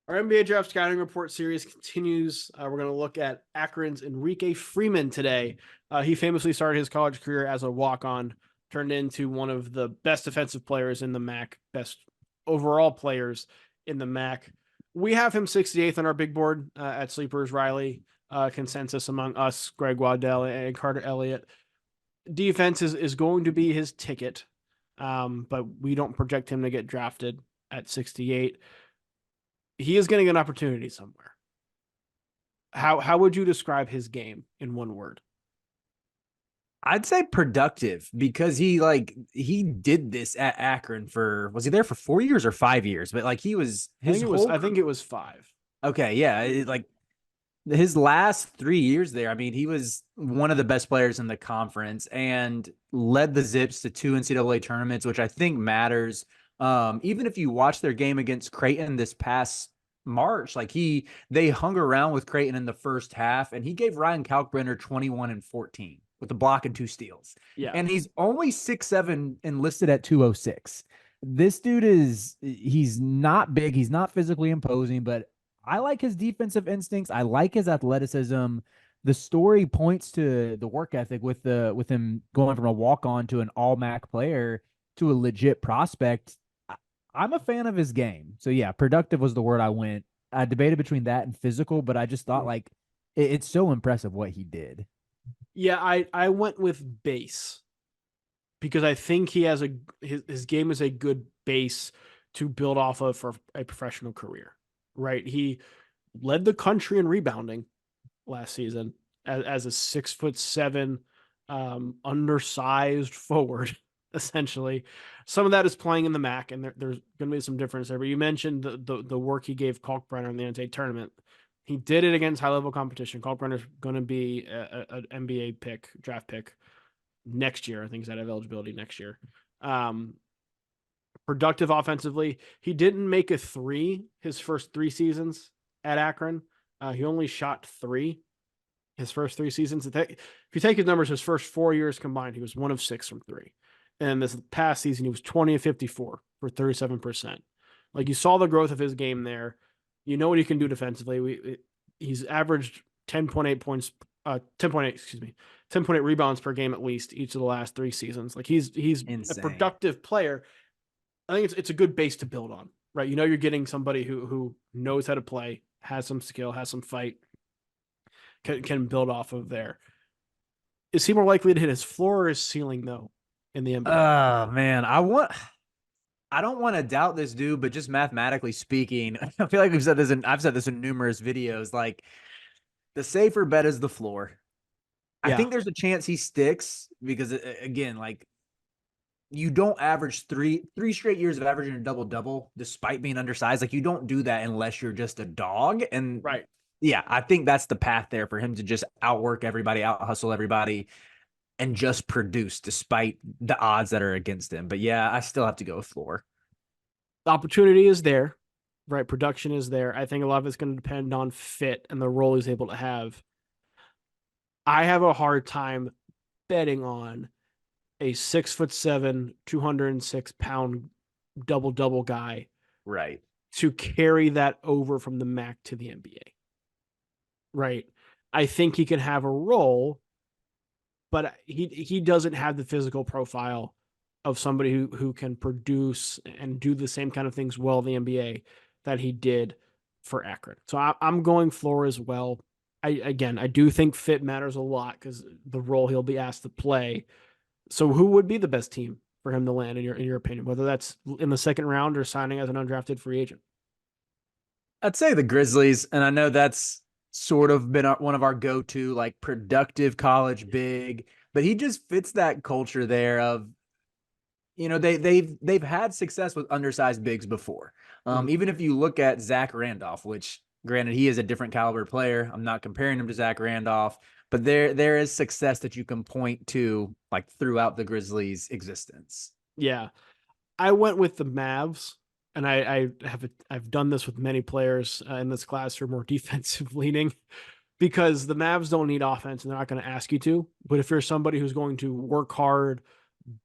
Our NBA Draft Scouting Report series continues. We're going to look at Akron's Enrique Freeman today. He famously started his college career as a walk-on, turned into one of the best defensive players in the MAC, best overall players in the MAC. We have him 68th on our big board at Sleepers Riley, consensus among us, Greg Waddell, and Carter Elliott. Defense is going to be his ticket, but we don't project him to get drafted at 68. He is getting an opportunity somewhere. How would you describe his game in one word? I'd say productive because he did this at Akron was he there for 4 years or 5 years? But like he was his whole. I think it was 5. Okay, yeah, like his last 3 years there. I mean, he was one of the best players in the conference and led the Zips to 2 NCAA tournaments, which I think matters. Even if you watch their game against Creighton this past March, they hung around with Creighton in the first half, and he gave Ryan Kalkbrenner 21 and 14 with a block and 2 steals. Yeah. And he's only 6'7" and listed at 206. This dude he's not big, he's not physically imposing, but I like his defensive instincts. I like his athleticism. The story points to the work ethic with him going from a walk-on to an all-MAC player to a legit prospect. I'm a fan of his game. So yeah, productive was the word I went. I debated between that and physical, but I just thought it's so impressive what he did. Yeah, I went with base because I think he has his game is a good base to build off of for a professional career. Right? He led the country in rebounding last season as a 6'7", undersized forward. Essentially, some of that is playing in the MAC, and there's going to be some difference there. But you mentioned the work he gave Kalkbrenner in the NCAA tournament. He did it against high level competition. Kalkbrenner's going to be an NBA draft pick next year. I think he's out of eligibility next year. Productive offensively. He didn't make a three his first 3 seasons at Akron. He only shot 3 his first 3 seasons. If you take his numbers, his first 4 years combined, he was 1 of 6 from 3. And this past season, he was 20 of 54 for 37%. Like, you saw the growth of his game there. You know what he can do defensively. He's averaged 10.8 points, 10.8 rebounds per game at least each of the last 3 seasons. Like, he's Insane. a productive player. I think it's a good base to build on, right? You know, you're getting somebody who knows how to play, has some skill, has some fight, can build off of there. Is he more likely to hit his floor or his ceiling though in the NBA? Oh man, I don't want to doubt this dude, but just mathematically speaking, I feel like I've said this in numerous videos. Like, the safer bet is the floor. I think there's a chance he sticks because again, like, you don't average three straight years of averaging a double-double despite being undersized. Like, you don't do that unless you're just a dog. And right. Yeah, I think that's the path there for him to just outwork everybody, out hustle everybody, and just produce despite the odds that are against him. But yeah, I still have to go with floor. The opportunity is there, right? Production is there. I think a lot of it's going to depend on fit and the role he's able to have. I have a hard time betting on a 6'7", 206-pound double-double guy, right, to carry that over from the MAC to the NBA. Right. I think he can have a role, but he doesn't have the physical profile of somebody who can produce and do the same kind of things well in the NBA that he did for Akron. So I'm going floor as well. I do think fit matters a lot because the role he'll be asked to play. So who would be the best team for him to land in your opinion, whether that's in the second round or signing as an undrafted free agent? I'd say the Grizzlies, and I know that's sort of been one of our go-to, like, productive college big, but he just fits that culture there of, they've had success with undersized bigs before. Even if you look at Zach Randolph, which, granted, he is a different caliber player. I'm not comparing him to Zach Randolph, but there is success that you can point to, like, throughout the Grizzlies' existence. Yeah, I went with the Mavs, and I've done this with many players in this class who are more defensive leaning, because the Mavs don't need offense and they're not going to ask you to. But if you're somebody who's going to work hard,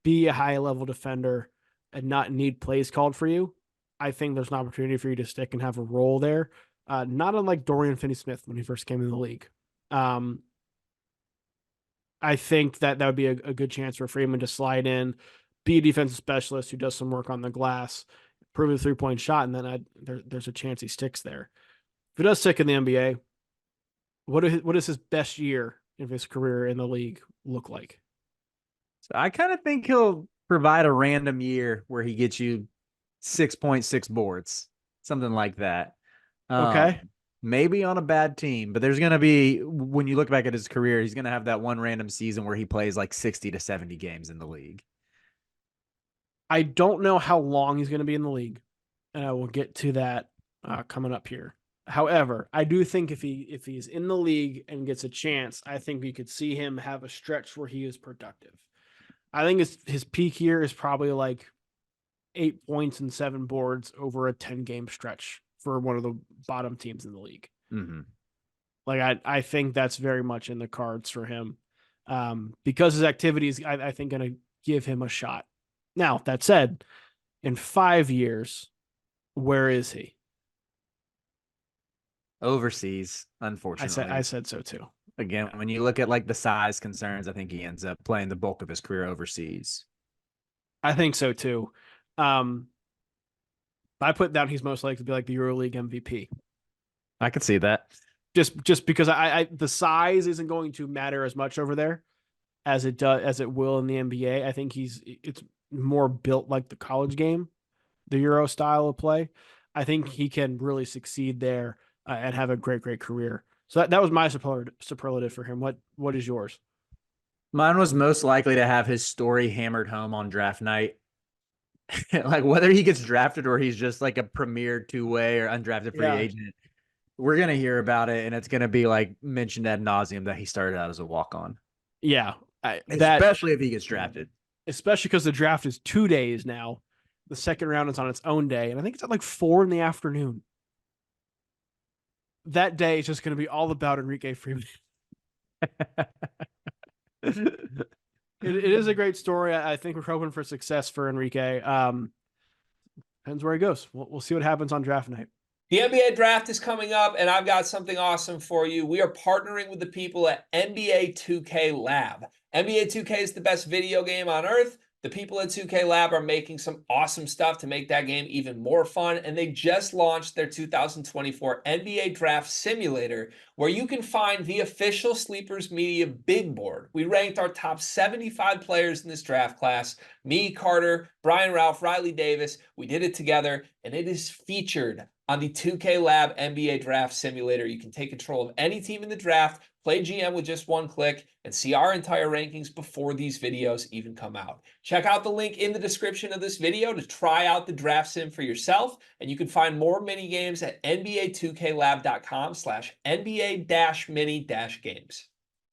be a high level defender, and not need plays called for you, I think there's an opportunity for you to stick and have a role there. Not unlike Dorian Finney-Smith when he first came in the league. I think that would be a good chance for Freeman to slide in, be a defensive specialist who does some work on the glass, prove a 3-point shot, and then there's a chance he sticks there. If he does stick in the NBA, what does his best year of his career in the league look like? So I kind of think he'll provide a random year where he gets you 6.6 boards, something like that. Okay. Maybe on a bad team, but there's going to be, when you look back at his career, he's going to have that one random season where he plays like 60 to 70 games in the league. I don't know how long he's going to be in the league, and I will get to that coming up here. However, I do think if he's in the league and gets a chance, I think we could see him have a stretch where he is productive. I think his peak year is probably like 8 points and 7 boards over a 10-game stretch for one of the bottom teams in the league. Mm-hmm. Like I think that's very much in the cards for him, because his activities I think going to give him a shot. Now that said, in 5 years, where is he? Overseas, unfortunately. I said so too. Again, when you look at like the size concerns, I think he ends up playing the bulk of his career overseas. I think so too. I put down he's most likely to be like the EuroLeague MVP. I could see that. Just because I the size isn't going to matter as much over there as it will in the NBA. I think it's more built like the college game, the Euro style of play. I think he can really succeed there and have a great career. So that was my superlative for him. What is yours? Mine was most likely to have his story hammered home on draft night. Like whether he gets drafted or he's just like a premier two-way or undrafted free agent, we're going to hear about it. And it's going to be like mentioned ad nauseum that he started out as a walk-on. Yeah. Especially if he gets drafted. Especially because the draft is 2 days now. The second round is on its own day. And I think it's at like 4 p.m. That day is just going to be all about Enrique Freeman. It is a great story. I think we're hoping for success for Enrique. Depends where he goes. We'll see what happens on draft night. The NBA draft is coming up, and I've got something awesome for you. We are partnering with the people at NBA 2K Lab. NBA 2K is the best video game on earth. The people at 2K Lab are making some awesome stuff to make that game even more fun, and they just launched their 2024 NBA Draft Simulator, where you can find the official Sleepers Media Big Board. We ranked our top 75 players in this draft class. Me, Carter, Brian Ralph, Riley Davis. We did it together, and it is featured on the 2K Lab NBA Draft Simulator. You can take control of any team in the draft, play GM with just one click, and see our entire rankings before these videos even come out. Check out the link in the description of this video to try out the draft sim for yourself, and you can find more mini games at nba2klab.com/NBA-mini-games.